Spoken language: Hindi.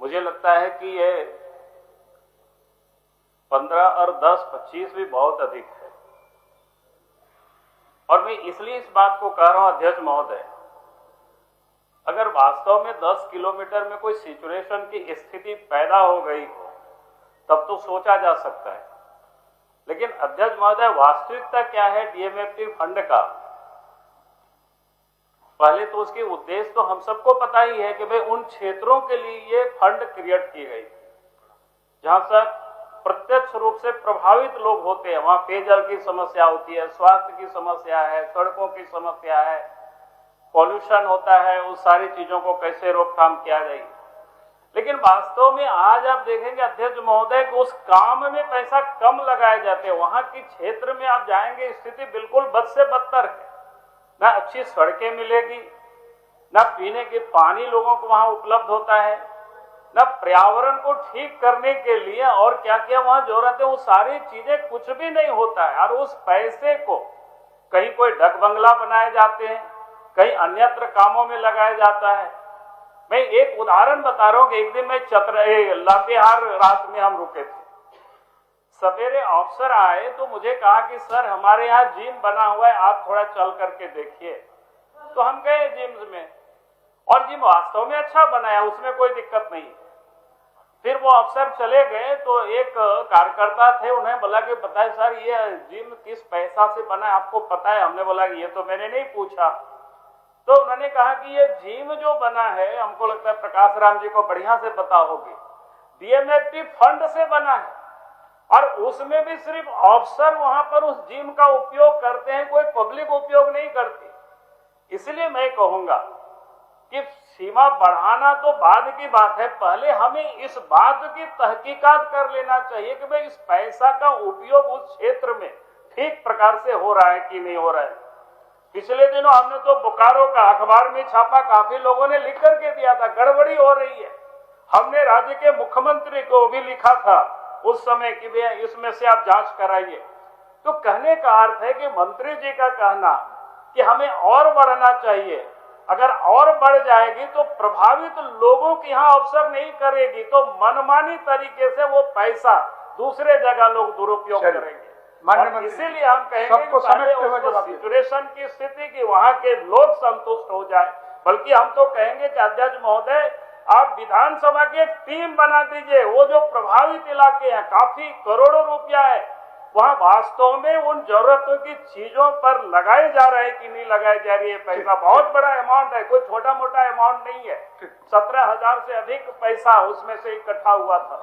मुझे लगता है कि ये 15 और 10, 25 भी बहुत अधिक है। और मैं इसलिए इस बात को कह रहा हूं अध्यक्ष महोदय, अगर वास्तव में 10 किलोमीटर में कोई सिचुएशन की स्थिति पैदा हो गई हो तब तो सोचा जा सकता है, लेकिन अध्यक्ष महोदय वास्तविकता क्या है डीएमएफटी फंड का? पहले तो उसके उद्देश्य तो हम सबको पता ही है कि भाई उन क्षेत्रों के लिए ये फंड क्रिएट की गई जहां तक प्रत्यक्ष रूप से प्रभावित लोग होते हैं, वहां पेयजल की समस्या होती है, स्वास्थ्य की समस्या है, सड़कों की समस्या है, पॉल्यूशन होता है, उस सारी चीजों को कैसे रोकथाम किया जाए। लेकिन वास्तव में आज आप देखेंगे अध्यक्ष महोदय कि उस काम में पैसा कम लगाए जाते हैं। वहां के क्षेत्र में आप जाएंगे स्थिति बिल्कुल बद से बदतर है, ना अच्छी सड़कें मिलेगी, ना पीने के पानी लोगों को वहां उपलब्ध होता है, ना पर्यावरण को ठीक करने के लिए और क्या क्या वहां जरूरत है, वो सारी चीजें कुछ भी नहीं होता है। और उस पैसे को कहीं कोई ढक बंगला बनाए जाते हैं, कहीं अन्यत्र कामों में लगाया जाता है। मैं एक उदाहरण बता रहा हूं कि एक दिन मैं लातेहार रात में हम रुके थे, सवेरे अफसर आए तो मुझे कहा कि सर हमारे यहाँ जिम बना हुआ है, आप थोड़ा चल करके देखिए। तो हम गए जिम में और जिम वास्तव में अच्छा बना है, उसमें कोई दिक्कत नहीं। फिर वो अफसर चले गए तो एक कार्यकर्ता थे, उन्हें बोला कि बताए सर ये जिम किस पैसा से बना है आपको पता है? हमने बोला कि ये तो मैंने नहीं पूछा। तो उन्होंने कहा कि ये जिम जो बना है, हमको लगता है प्रकाश राम जी को बढ़िया से पता होगी, डीएमएफटी फंड से बना है और उसमें भी सिर्फ अफसर वहां पर उस जिम का उपयोग करते हैं, कोई पब्लिक उपयोग नहीं करती। इसलिए मैं कहूंगा कि सीमा बढ़ाना तो बाद की बात है, पहले हमें इस बात की तहकीकात कर लेना चाहिए कि भाई इस पैसा का उपयोग उस क्षेत्र में ठीक प्रकार से हो रहा है कि नहीं हो रहा है। पिछले दिनों हमने तो बोकारो का अखबार में छापा, काफी लोगों ने लिख करके दिया था गड़बड़ी हो रही है। हमने राज्य के मुख्यमंत्री को भी लिखा था उस समय कि भैया इसमें से आप जांच कराइए। तो कहने का अर्थ है कि मंत्री जी का कहना कि हमें और बढ़ना चाहिए, अगर और बढ़ जाएगी तो प्रभावित लोगों की यहाँ अवसर नहीं करेगी, तो मनमानी तरीके से वो पैसा दूसरे जगह लोग दुरुपयोग करेंगे। इसीलिए हम कहेंगे सिचुएशन की स्थिति की वहां के लोग संतुष्ट हो जाए, बल्कि हम तो कहेंगे कि अध्यक्ष महोदय आप विधानसभा की एक टीम बना दीजिए, वो जो प्रभावित इलाके हैं काफी करोड़ों रुपया है, वहां वास्तव में उन जरूरतों की चीजों पर लगाए जा रहे हैं कि नहीं लगाए जा रही है। पैसा बहुत बड़ा अमाउंट है, कोई छोटा मोटा अमाउंट नहीं है। 17,000 से अधिक पैसा उसमें से इकट्ठा हुआ था।